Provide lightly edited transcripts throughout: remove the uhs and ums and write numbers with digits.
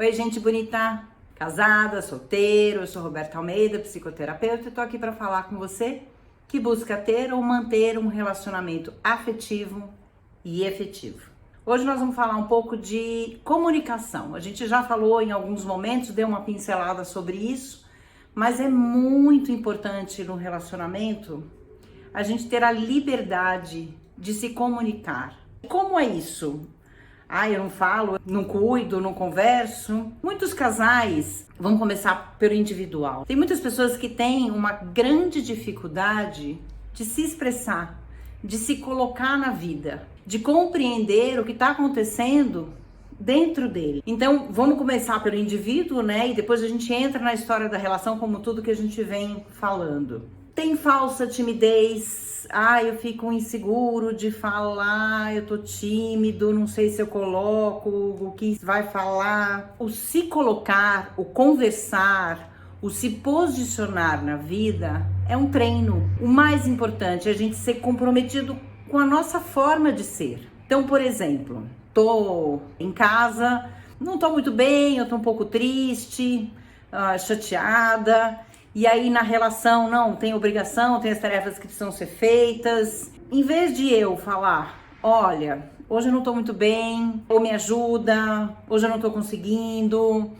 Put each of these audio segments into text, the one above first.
Oi, gente bonita, casada, solteiro, eu sou Roberta Almeida, psicoterapeuta, e tô aqui para falar com você que busca ter ou manter um relacionamento afetivo e efetivo. Hoje nós vamos falar um pouco de comunicação. A gente já falou em alguns momentos, deu uma pincelada sobre isso, mas é muito importante no relacionamento a gente ter a liberdade de se comunicar. Como é isso? Eu não falo, não cuido, não converso. Muitos casais, vamos começar pelo individual. Tem muitas pessoas que têm uma grande dificuldade de se expressar, de se colocar na vida, de compreender o que está acontecendo dentro dele. Então, vamos começar pelo indivíduo, né? E depois a gente entra na história da relação, como tudo que a gente vem falando. Tem falsa timidez. Eu fico inseguro de falar, eu tô tímido, não sei se eu coloco o que vai falar. O se colocar, o conversar, o se posicionar na vida é um treino. O mais importante é a gente ser comprometido com a nossa forma de ser. Então, por exemplo, tô em casa, não tô muito bem, eu tô um pouco triste, chateada. E aí na relação, não, tem obrigação, tem as tarefas que precisam ser feitas. Em vez de eu falar, olha, hoje eu não tô muito bem, ou me ajuda, hoje eu não tô conseguindo,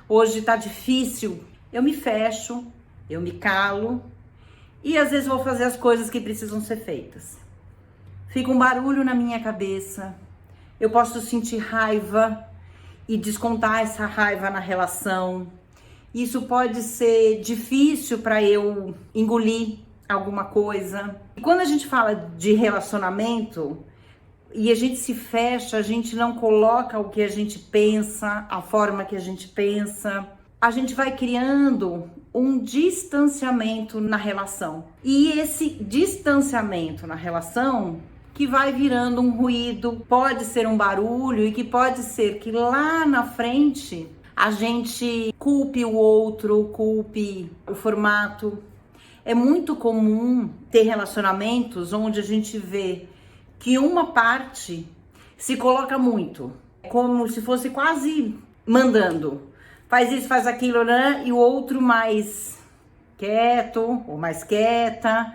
hoje tá difícil, eu me fecho, eu me calo e às vezes vou fazer as coisas que precisam ser feitas. Fica um barulho na minha cabeça, eu posso sentir raiva e descontar essa raiva na relação. Isso pode ser difícil para eu engolir alguma coisa. E quando a gente fala de relacionamento e a gente se fecha, a gente não coloca o que a gente pensa, a forma que a gente pensa, a gente vai criando um distanciamento na relação. E esse distanciamento na relação que vai virando um ruído, pode ser um barulho e que pode ser que lá na frente a gente culpe o outro, culpe o formato. É muito comum ter relacionamentos onde a gente vê que uma parte se coloca muito, como se fosse quase mandando. Faz isso, faz aquilo, né? E o outro mais quieto ou mais quieta,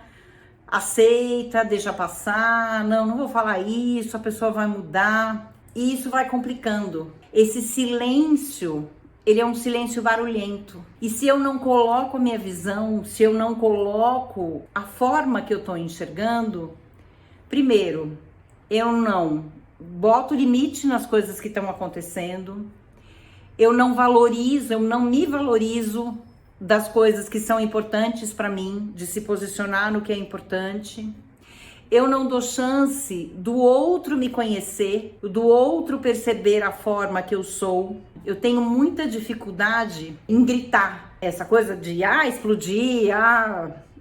aceita, deixa passar, não vou falar isso, a pessoa vai mudar. E isso vai complicando. Esse silêncio, ele é um silêncio barulhento. E se eu não coloco a minha visão, se eu não coloco a forma que eu tô enxergando, primeiro, eu não boto limite nas coisas que estão acontecendo, eu não valorizo, eu não me valorizo das coisas que são importantes para mim, de se posicionar no que é importante. Eu não dou chance do outro me conhecer, do outro perceber a forma que eu sou. Eu tenho muita dificuldade em gritar. Essa coisa de explodir,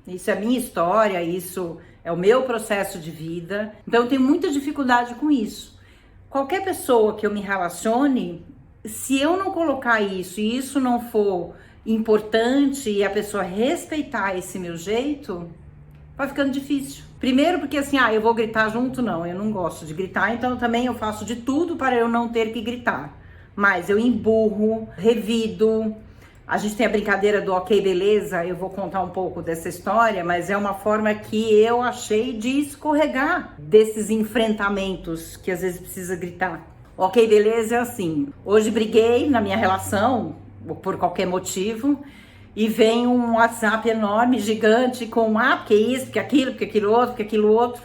isso é a minha história, isso é o meu processo de vida. Então eu tenho muita dificuldade com isso. Qualquer pessoa que eu me relacione, se eu não colocar isso e isso não for importante e a pessoa respeitar esse meu jeito, vai ficando difícil. Primeiro porque assim, eu vou gritar junto, não, eu não gosto de gritar, então também eu faço de tudo para eu não ter que gritar. Mas eu emburro, revido, a gente tem a brincadeira do ok, beleza, eu vou contar um pouco dessa história, mas é uma forma que eu achei de escorregar desses enfrentamentos que às vezes precisa gritar. Ok, beleza é assim, hoje briguei na minha relação, por qualquer motivo, e vem um WhatsApp enorme, gigante, com porque isso, porque aquilo, porque aquilo outro, porque aquilo outro.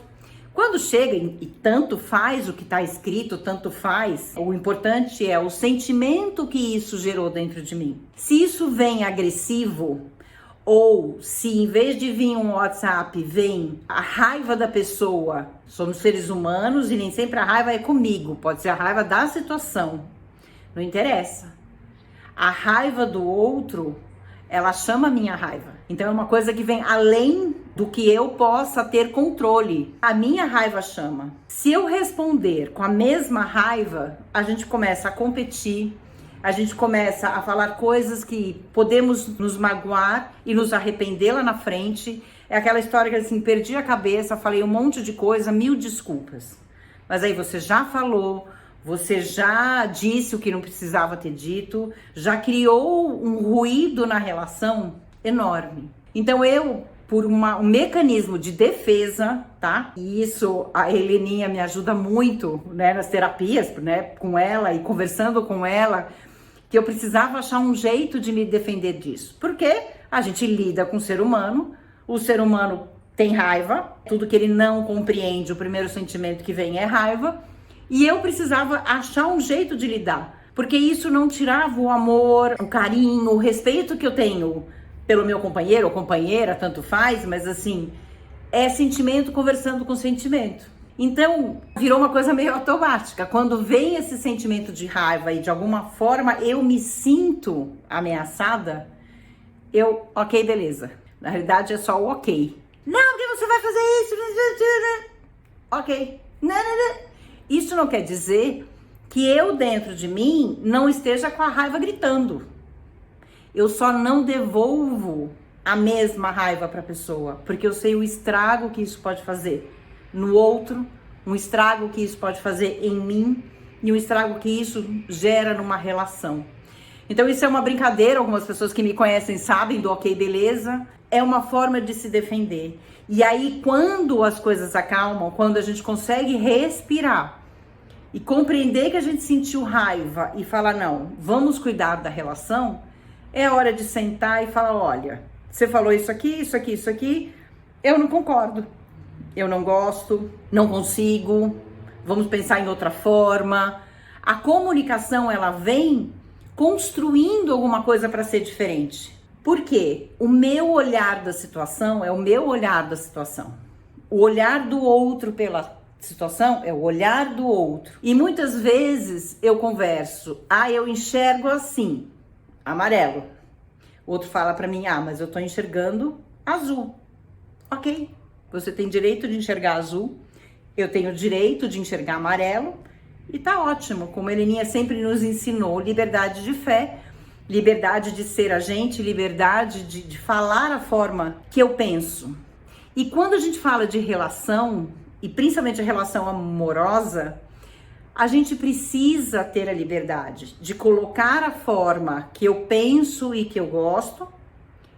Quando chega, e tanto faz o que está escrito, tanto faz, o importante é o sentimento que isso gerou dentro de mim. Se isso vem agressivo, ou se em vez de vir um WhatsApp, vem a raiva da pessoa, somos seres humanos e nem sempre a raiva é comigo, pode ser a raiva da situação, não interessa. A raiva do outro, ela chama a minha raiva. Então é uma coisa que vem além do que eu possa ter controle. A minha raiva chama. Se eu responder com a mesma raiva, a gente começa a competir, a gente começa a falar coisas que podemos nos magoar e nos arrepender lá na frente. É aquela história que assim, perdi a cabeça, falei um monte de coisa, 1000 desculpas. Mas aí você já falou, Você já disse o que não precisava ter dito, já criou um ruído na relação enorme. Então eu, por um mecanismo de defesa, tá? E isso a Heleninha me ajuda muito, né, nas terapias, né, com ela e conversando com ela, que eu precisava achar um jeito de me defender disso. Porque a gente lida com o ser humano tem raiva, tudo que ele não compreende, o primeiro sentimento que vem é raiva, e eu precisava achar um jeito de lidar, porque isso não tirava o amor, o carinho, o respeito que eu tenho pelo meu companheiro ou companheira, tanto faz, mas assim, é sentimento conversando com sentimento. Então, virou uma coisa meio automática. Quando vem esse sentimento de raiva e de alguma forma eu me sinto ameaçada, ok, beleza. Na realidade é só o ok. Não, porque você vai fazer isso. Ok. Isso não quer dizer que eu dentro de mim não esteja com a raiva gritando. Eu só não devolvo a mesma raiva para a pessoa, porque eu sei o estrago que isso pode fazer no outro, um estrago que isso pode fazer em mim e um estrago que isso gera numa relação. Então isso é uma brincadeira, algumas pessoas que me conhecem sabem do ok, beleza, é uma forma de se defender. E aí quando as coisas acalmam, quando a gente consegue respirar e compreender que a gente sentiu raiva e falar, não, vamos cuidar da relação, é hora de sentar e falar, olha, você falou isso aqui, eu não concordo, eu não gosto, não consigo, vamos pensar em outra forma. A comunicação, ela vem construindo alguma coisa para ser diferente. Por quê? O meu olhar da situação é o meu olhar da situação. O olhar do outro pela situação é o olhar do outro. E muitas vezes eu converso, eu enxergo assim, amarelo. O outro fala para mim, mas eu tô enxergando azul. Ok, você tem direito de enxergar azul, eu tenho direito de enxergar amarelo, e tá ótimo, como a Heleninha sempre nos ensinou, liberdade de fé, liberdade de ser a gente, liberdade de falar a forma que eu penso. E quando a gente fala de relação, e principalmente a relação amorosa, a gente precisa ter a liberdade de colocar a forma que eu penso e que eu gosto,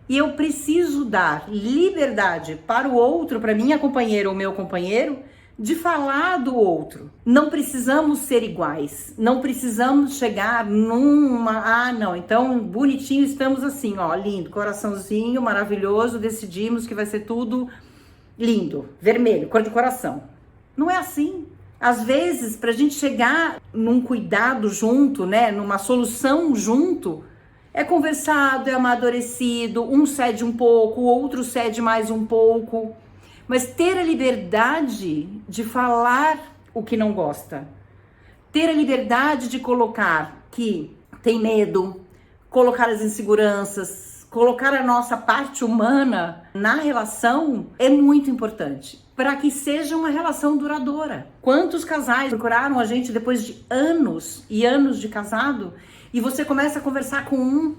e eu preciso dar liberdade para o outro, para minha companheira ou meu companheiro, de falar do outro. Não precisamos ser iguais, não precisamos chegar numa, não, então bonitinho, estamos assim, lindo, coraçãozinho, maravilhoso, decidimos que vai ser tudo lindo, vermelho, cor de coração. Não é assim. Às vezes, pra gente chegar num cuidado junto, né, numa solução junto, é conversado, é amadurecido, um cede um pouco, o outro cede mais um pouco. Mas ter a liberdade de falar o que não gosta, ter a liberdade de colocar que tem medo, colocar as inseguranças, colocar a nossa parte humana na relação é muito importante para que seja uma relação duradoura. Quantos casais procuraram a gente depois de anos e anos de casado e você começa a conversar com um,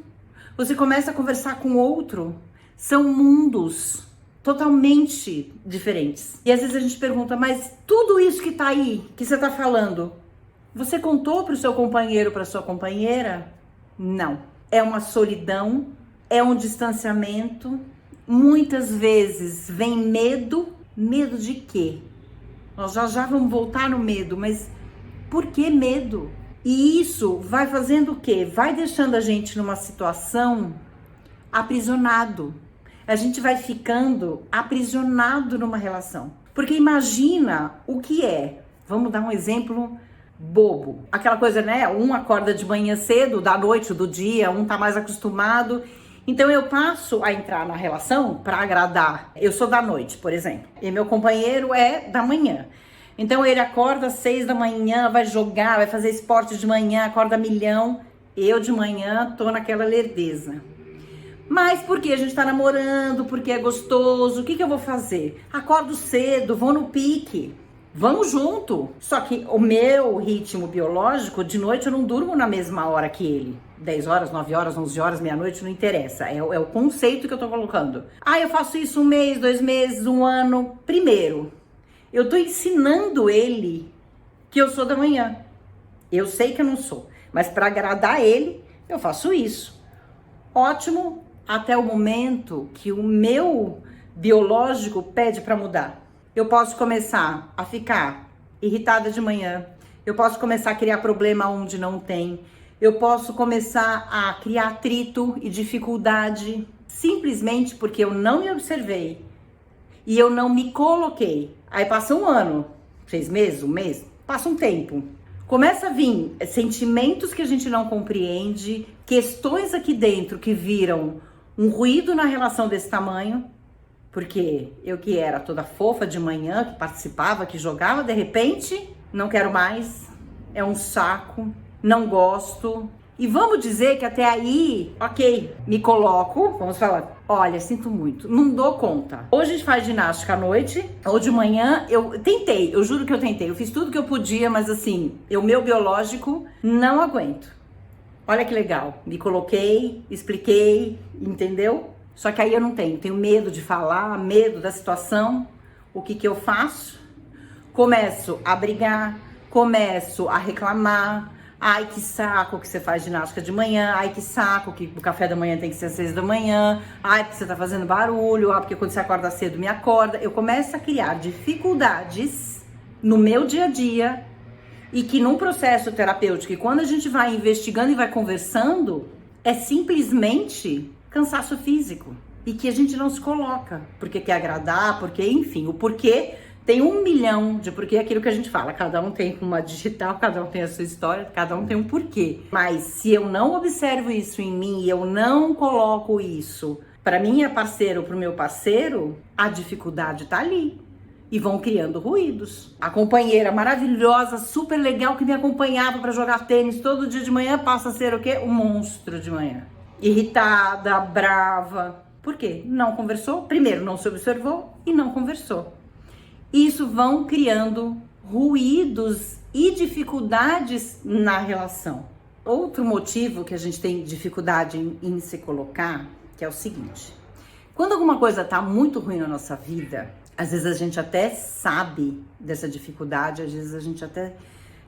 você começa a conversar com outro, são mundos totalmente diferentes. E às vezes a gente pergunta, mas tudo isso que tá aí, que você tá falando, você contou pro seu companheiro, pra sua companheira? Não. É uma solidão, é um distanciamento. Muitas vezes vem medo. Medo de quê? Nós já vamos voltar no medo, mas por que medo? E isso vai fazendo o quê? Vai deixando a gente numa situação aprisionado. A gente vai ficando aprisionado numa relação. Porque imagina o que é. Vamos dar um exemplo bobo. Aquela coisa, né? Um acorda de manhã cedo, da noite, do dia, um tá mais acostumado. Então eu passo a entrar na relação para agradar. Eu sou da noite, por exemplo, e meu companheiro é da manhã. Então ele acorda às 6 da manhã, vai jogar, vai fazer esporte de manhã, acorda milhão. Eu de manhã tô naquela lerdeza. Mas porque a gente tá namorando, porque é gostoso, o que eu vou fazer? Acordo cedo, vou no pique, vamos junto. Só que o meu ritmo biológico, de noite eu não durmo na mesma hora que ele. 10 horas, 9 horas, 11 horas, meia-noite, não interessa. É o conceito que eu tô colocando. Eu faço isso 1 mês, 2 meses, 1 ano. Primeiro, eu tô ensinando ele que eu sou da manhã. Eu sei que eu não sou, mas para agradar ele, eu faço isso. Ótimo, até o momento que o meu biológico pede para mudar. Eu posso começar a ficar irritada de manhã, eu posso começar a criar problema onde não tem, eu posso começar a criar atrito e dificuldade simplesmente porque eu não me observei e eu não me coloquei. Aí passa um ano, 6 meses, um mês, passa um tempo. Começa a vir sentimentos que a gente não compreende, questões aqui dentro que viram um ruído na relação desse tamanho, porque eu que era toda fofa de manhã, que participava, que jogava, de repente, não quero mais, é um saco, não gosto. E vamos dizer que até aí, ok, me coloco, vamos falar, olha, sinto muito, não dou conta. Hoje a gente faz ginástica à noite, ou de manhã, eu tentei, eu juro que eu tentei, eu fiz tudo que eu podia, mas assim, o meu biológico não aguento. Olha que legal, me coloquei, expliquei, entendeu? Só que aí eu não tenho medo de falar, medo da situação. O que eu faço? Começo a brigar, começo a reclamar. Ai, que saco que você faz ginástica de manhã. Ai, que saco que o café da manhã tem que ser às 6 da manhã. Ai, porque você tá fazendo barulho. Ah, porque quando você acorda cedo me acorda. Eu começo a criar dificuldades no meu dia a dia e que num processo terapêutico, e quando a gente vai investigando e vai conversando, é simplesmente cansaço físico. E que a gente não se coloca, porque quer agradar, porque, enfim, o porquê tem 1 milhão de porquê, aquilo que a gente fala. Cada um tem uma digital, cada um tem a sua história, cada um tem um porquê. Mas se eu não observo isso em mim e eu não coloco isso para minha parceira ou para o meu parceiro, a dificuldade tá ali. E vão criando ruídos. A companheira maravilhosa, super legal, que me acompanhava para jogar tênis todo dia de manhã, passa a ser o quê? Um monstro de manhã. Irritada, brava. Por quê? Não conversou. Primeiro, não se observou e não conversou. Isso vão criando ruídos e dificuldades na relação. Outro motivo que a gente tem dificuldade em se colocar, que é o seguinte. Quando alguma coisa tá muito ruim na nossa vida, às vezes a gente até sabe dessa dificuldade, às vezes a gente até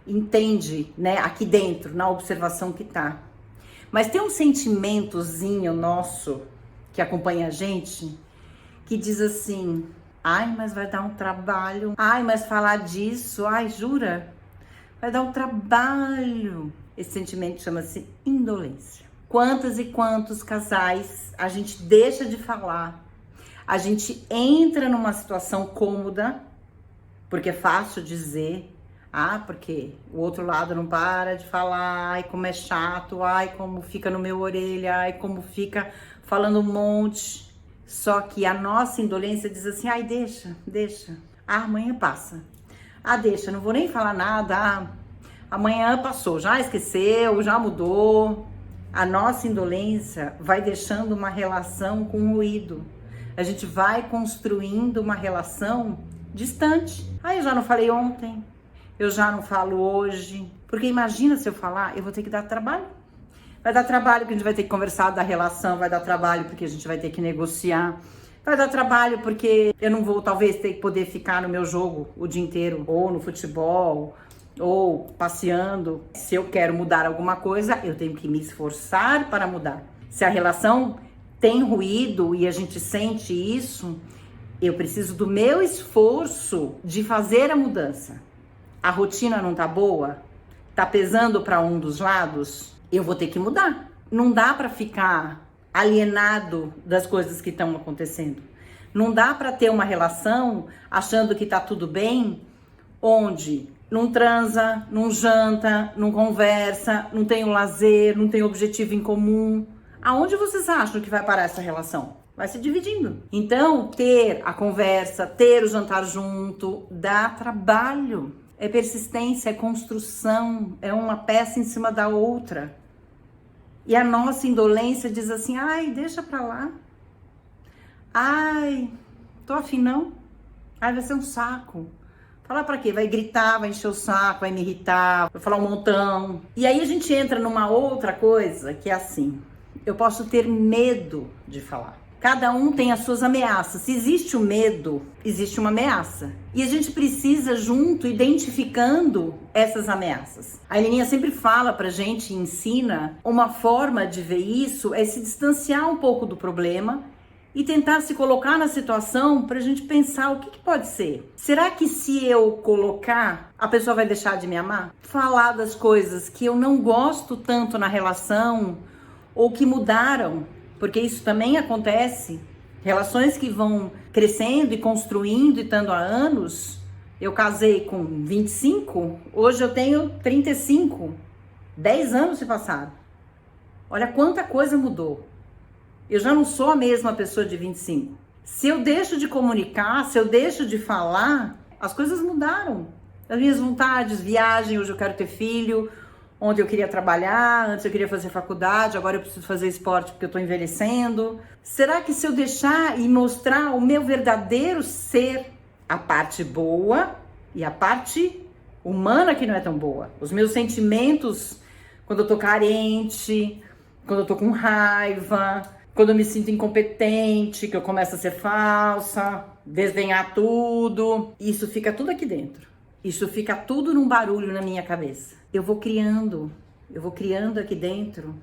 entende, né, aqui dentro, na observação que tá. Mas tem um sentimentozinho nosso que acompanha a gente, que diz assim, ai, mas vai dar um trabalho, ai, mas falar disso, ai, jura? Vai dar um trabalho. Esse sentimento chama-se indolência. Quantas e quantos casais a gente deixa de falar, a gente entra numa situação cômoda, porque é fácil dizer, porque o outro lado não para de falar, ai, como é chato, ai, como fica no meu orelha, ai, como fica falando um monte. Só que a nossa indolência diz assim, ai, deixa, amanhã passa. Deixa, não vou nem falar nada, amanhã passou, já esqueceu, já mudou. A nossa indolência vai deixando uma relação com ruído. A gente vai construindo uma relação distante. Eu já não falei ontem, eu já não falo hoje. Porque imagina se eu falar, eu vou ter que dar trabalho. Vai dar trabalho porque a gente vai ter que conversar da relação, vai dar trabalho porque a gente vai ter que negociar. Vai dar trabalho porque eu não vou talvez ter que poder ficar no meu jogo o dia inteiro, ou no futebol, ou passeando. Se eu quero mudar alguma coisa, eu tenho que me esforçar para mudar. Se a relação tem ruído e a gente sente isso, eu preciso do meu esforço de fazer a mudança. A rotina não tá boa? Tá pesando para um dos lados? Eu vou ter que mudar. Não dá para ficar alienado das coisas que estão acontecendo. Não dá para ter uma relação achando que tá tudo bem, onde não transa, não janta, não conversa, não tem um lazer, não tem objetivo em comum. Aonde vocês acham que vai parar essa relação? Vai se dividindo. Então, ter a conversa, ter o jantar junto, dá trabalho. É persistência, é construção, é uma peça em cima da outra. E a nossa indolência diz assim, ai, deixa pra lá. Ai, tô afim não. Ai, vai ser um saco. Falar pra quê? Vai gritar, vai encher o saco, vai me irritar, vai falar um montão. E aí a gente entra numa outra coisa que é assim, eu posso ter medo de falar. Cada um tem as suas ameaças. Se existe o medo, existe uma ameaça. E a gente precisa junto identificando essas ameaças. A Heleninha sempre fala pra gente, ensina, uma forma de ver isso é se distanciar um pouco do problema e tentar se colocar na situação pra gente pensar o que pode ser. Será que se eu colocar, a pessoa vai deixar de me amar? Falar das coisas que eu não gosto tanto na relação ou que mudaram. Porque isso também acontece, relações que vão crescendo e construindo e estando há anos. Eu casei com 25, hoje eu tenho 35, 10 anos se passaram. Olha quanta coisa mudou. Eu já não sou a mesma pessoa de 25. Se eu deixo de comunicar, se eu deixo de falar, as coisas mudaram. As minhas vontades, viagem, hoje eu quero ter filho. Ontem eu queria trabalhar, antes eu queria fazer faculdade, agora eu preciso fazer esporte porque eu tô envelhecendo. Será que se eu deixar e mostrar o meu verdadeiro ser, a parte boa e a parte humana que não é tão boa, os meus sentimentos quando eu tô carente, quando eu tô com raiva, quando eu me sinto incompetente, que eu começo a ser falsa, desdenhar tudo, isso fica tudo aqui dentro. Isso fica tudo num barulho na minha cabeça. Eu vou criando aqui dentro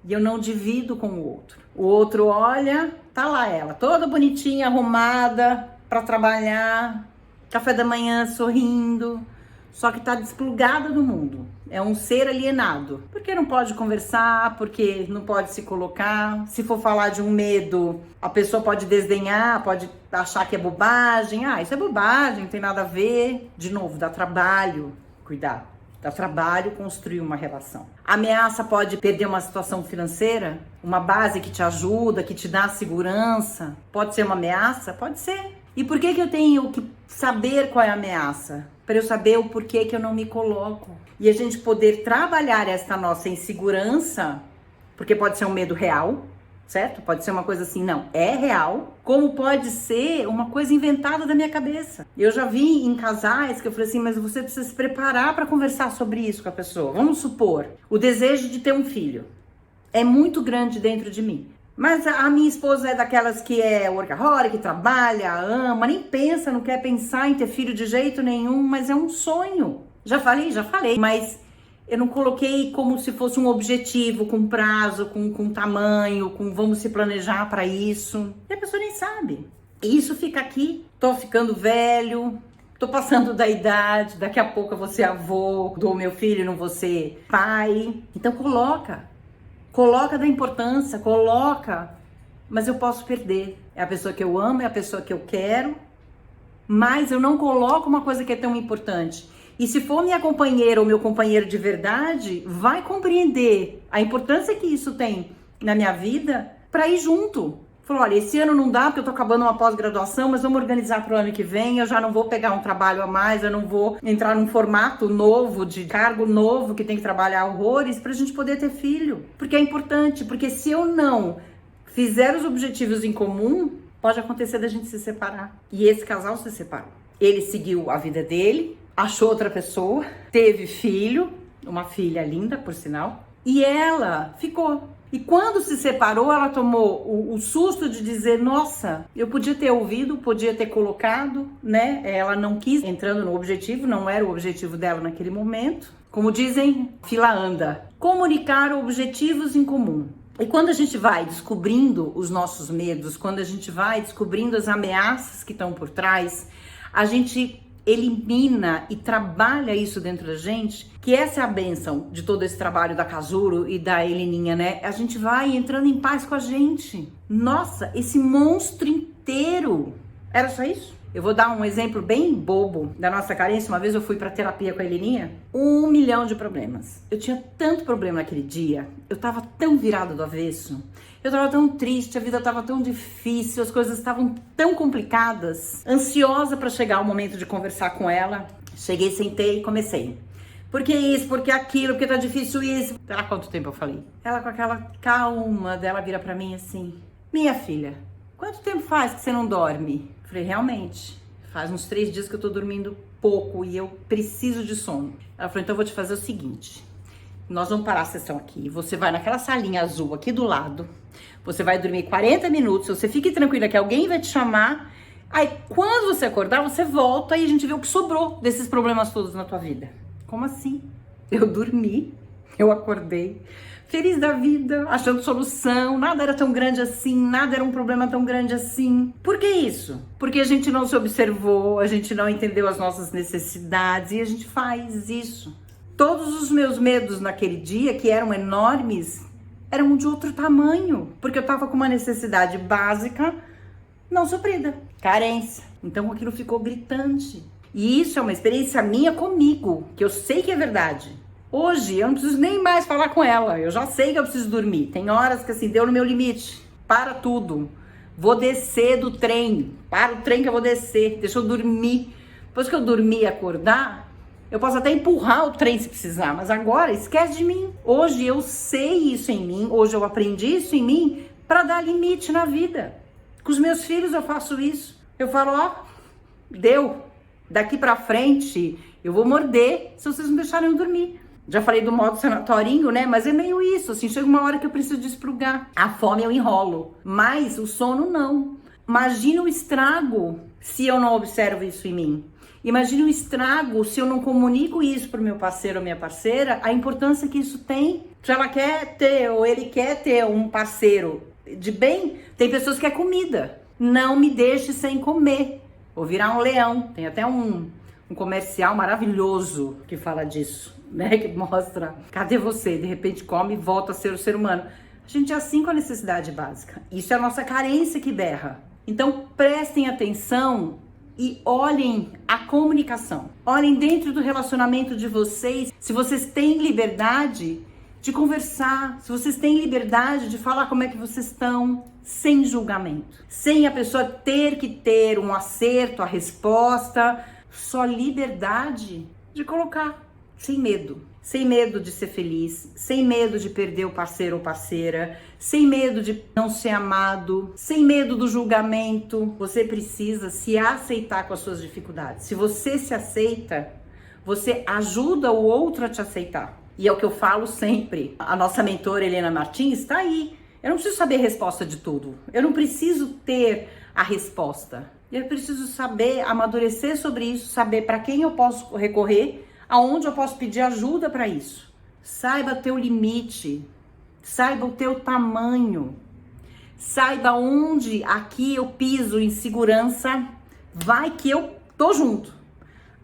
e eu não divido com o outro. O outro olha, tá lá ela, toda bonitinha, arrumada para trabalhar, café da manhã sorrindo, só que tá desplugada do mundo. É um ser alienado, porque não pode conversar, porque não pode se colocar. Se for falar de um medo, a pessoa pode desdenhar, pode achar que é bobagem. Ah, isso é bobagem, não tem nada a ver. De novo, dá trabalho cuidar. Dá trabalho construir uma relação. A ameaça pode perder uma situação financeira, uma base que te ajuda, que te dá segurança. Pode ser uma ameaça? Pode ser. E por que eu tenho que saber qual é a ameaça? Para eu saber o porquê que eu não me coloco. E a gente poder trabalhar essa nossa insegurança, porque pode ser um medo real, certo? Pode ser uma coisa assim, não, é real. Como pode ser uma coisa inventada da minha cabeça. Eu já vi em casais que eu falei assim, mas você precisa se preparar para conversar sobre isso com a pessoa. Vamos supor, o desejo de ter um filho é muito grande dentro de mim. Mas a minha esposa é daquelas que é workaholic, que trabalha, ama, nem pensa, não quer pensar em ter filho de jeito nenhum, mas é um sonho. Já falei, mas eu não coloquei como se fosse um objetivo, com prazo, com tamanho, com vamos se planejar para isso. E a pessoa nem sabe. E isso fica aqui, tô ficando velho, tô passando da idade, daqui a pouco eu vou ser avô do meu filho, não vou ser pai. Então coloca da importância, coloca, mas eu posso perder. É a pessoa que eu amo, é a pessoa que eu quero, mas eu não coloco uma coisa que é tão importante. E se for minha companheira ou meu companheiro de verdade, vai compreender a importância que isso tem na minha vida para ir junto. Falou, olha, esse ano não dá porque eu tô acabando uma pós-graduação, mas vamos organizar pro ano que vem, eu já não vou pegar um trabalho a mais, eu não vou entrar num formato novo, de cargo novo, que tem que trabalhar horrores, pra gente poder ter filho. Porque é importante, porque se eu não fizer os objetivos em comum, pode acontecer da gente se separar. E esse casal se separou. Ele seguiu a vida dele, achou outra pessoa, teve filho, uma filha linda, por sinal, e ela ficou. E quando se separou, ela tomou o susto de dizer, nossa, eu podia ter ouvido, podia ter colocado, né? Ela não quis, entrando no objetivo, não era o objetivo dela naquele momento. Como dizem, fila anda. Comunicar objetivos em comum. E quando a gente vai descobrindo os nossos medos, quando a gente vai descobrindo as ameaças que estão por trás, a gente elimina e trabalha isso dentro da gente, que essa é a bênção de todo esse trabalho da Casuro e da Heleninha, né? A gente vai entrando em paz com a gente. Nossa, esse monstro inteiro. Era só isso? Eu vou dar um exemplo bem bobo da nossa carência. Uma vez eu fui pra terapia com a Heleninha, 1 milhão de problemas. Eu tinha tanto problema naquele dia, eu tava tão virada do avesso, eu tava tão triste, a vida tava tão difícil, as coisas estavam tão complicadas, ansiosa pra chegar o momento de conversar com ela. Cheguei, sentei e comecei. Por que isso, por que aquilo, porque tá difícil isso? Sei lá quanto tempo eu falei. Ela com aquela calma dela vira pra mim assim, minha filha, quanto tempo faz que você não dorme? Falei, realmente, faz uns 3 dias que eu tô dormindo pouco e eu preciso de sono. Ela falou, então eu vou te fazer o seguinte, nós vamos parar a sessão aqui, você vai naquela salinha azul aqui do lado, você vai dormir 40 minutos, você fique tranquila que alguém vai te chamar, aí quando você acordar, você volta e a gente vê o que sobrou desses problemas todos na tua vida. Como assim? Eu dormi, eu acordei, feliz da vida, achando solução, nada era tão grande assim, nada era um problema tão grande assim. Por que isso? Porque a gente não se observou, a gente não entendeu as nossas necessidades e a gente faz isso. Todos os meus medos naquele dia, que eram enormes, eram de outro tamanho, porque eu tava com uma necessidade básica não suprida, carência. Então aquilo ficou gritante. E isso é uma experiência minha comigo, que eu sei que é verdade. Hoje eu não preciso nem mais falar com ela, eu já sei que eu preciso dormir. Tem horas que assim, deu no meu limite, para tudo. Vou descer do trem, para o trem que eu vou descer, deixa eu dormir. Depois que eu dormir e acordar, eu posso até empurrar o trem se precisar, mas agora esquece de mim. Hoje eu sei isso em mim, hoje eu aprendi isso em mim para dar limite na vida. Com os meus filhos eu faço isso. Eu falo, ó, deu. Daqui pra frente eu vou morder se vocês não deixarem eu dormir. Já falei do modo sanatorinho, né? Mas é meio isso, assim, chega uma hora que eu preciso desplugar. A fome eu enrolo, mas o sono não. Imagina o estrago se eu não observo isso em mim. Imagina o estrago se eu não comunico isso pro meu parceiro ou minha parceira, a importância que isso tem. Se ela quer ter ou ele quer ter um parceiro de bem, tem pessoas que é comida. Não me deixe sem comer. Vou virar um leão. Tem até um comercial maravilhoso que fala disso, né? Que mostra, cadê você? De repente come e volta a ser o ser humano. A gente é assim com a necessidade básica. Isso é a nossa carência que berra. Então prestem atenção e olhem a comunicação. Olhem dentro do relacionamento de vocês, se vocês têm liberdade de conversar, se vocês têm liberdade de falar como é que vocês estão, sem julgamento, sem a pessoa ter que ter um acerto, a resposta, só liberdade de colocar, sem medo de ser feliz, sem medo de perder o parceiro ou parceira, sem medo de não ser amado, sem medo do julgamento. Você precisa se aceitar com as suas dificuldades. Se você se aceita, você ajuda o outro a te aceitar. E é o que eu falo sempre. A nossa mentora Helena Martins está aí. Eu não preciso saber a resposta de tudo. Eu não preciso ter a resposta. Eu preciso saber, amadurecer sobre isso, saber para quem eu posso recorrer, aonde eu posso pedir ajuda para isso. Saiba teu limite, saiba o teu tamanho, saiba onde aqui eu piso em segurança, vai que eu tô junto.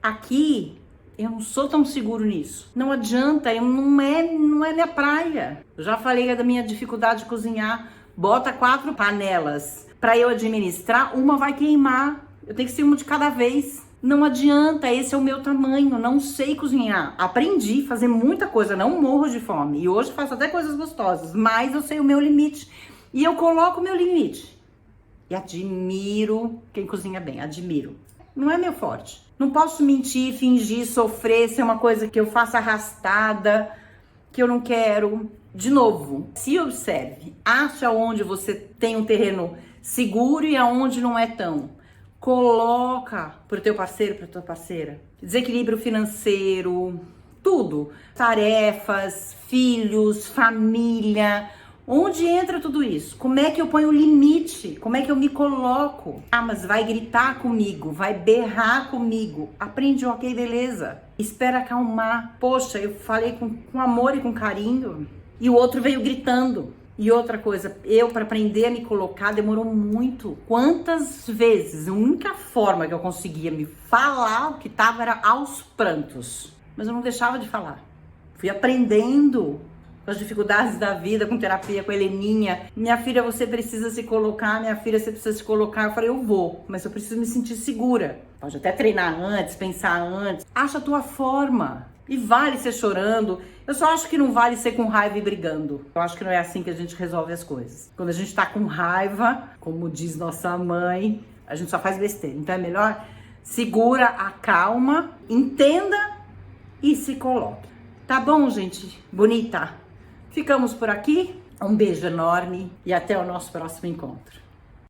Aqui eu não sou tão seguro nisso. Não adianta, não é minha praia. Eu já falei da minha dificuldade de cozinhar. Bota 4 panelas para eu administrar, uma vai queimar. Eu tenho que ser uma de cada vez. Não adianta, esse é o meu tamanho. Não sei cozinhar. Aprendi a fazer muita coisa, não morro de fome. E hoje faço até coisas gostosas, mas eu sei o meu limite. E eu coloco o meu limite. E admiro quem cozinha bem, admiro. Não é meu forte. Não posso mentir, fingir, sofrer, ser uma coisa que eu faço arrastada, que eu não quero. De novo, se observe, acha onde você tem um terreno seguro e aonde não é tão. Coloca pro teu parceiro, pra tua parceira. Desequilíbrio financeiro, tudo. Tarefas, filhos, família. Onde entra tudo isso? Como é que eu ponho o limite? Como é que eu me coloco? Ah, mas vai gritar comigo, vai berrar comigo. Aprende, ok, beleza. Espera acalmar. Poxa, eu falei com amor e com carinho e o outro veio gritando. E outra coisa, eu para aprender a me colocar demorou muito. Quantas vezes? A única forma que eu conseguia me falar o que tava era aos prantos. Mas eu não deixava de falar. Fui aprendendo com as dificuldades da vida, com terapia, com a Heleninha. Minha filha, você precisa se colocar, minha filha, você precisa se colocar. Eu falei, eu vou, mas eu preciso me sentir segura. Pode até treinar antes, pensar antes. Acha a tua forma. E vale ser chorando. Eu só acho que não vale ser com raiva e brigando. Eu acho que não é assim que a gente resolve as coisas. Quando a gente tá com raiva, como diz nossa mãe, a gente só faz besteira. Então é melhor segura, acalma, entenda e se coloque. Tá bom, gente? Bonita? Ficamos por aqui. Um beijo enorme e até o nosso próximo encontro.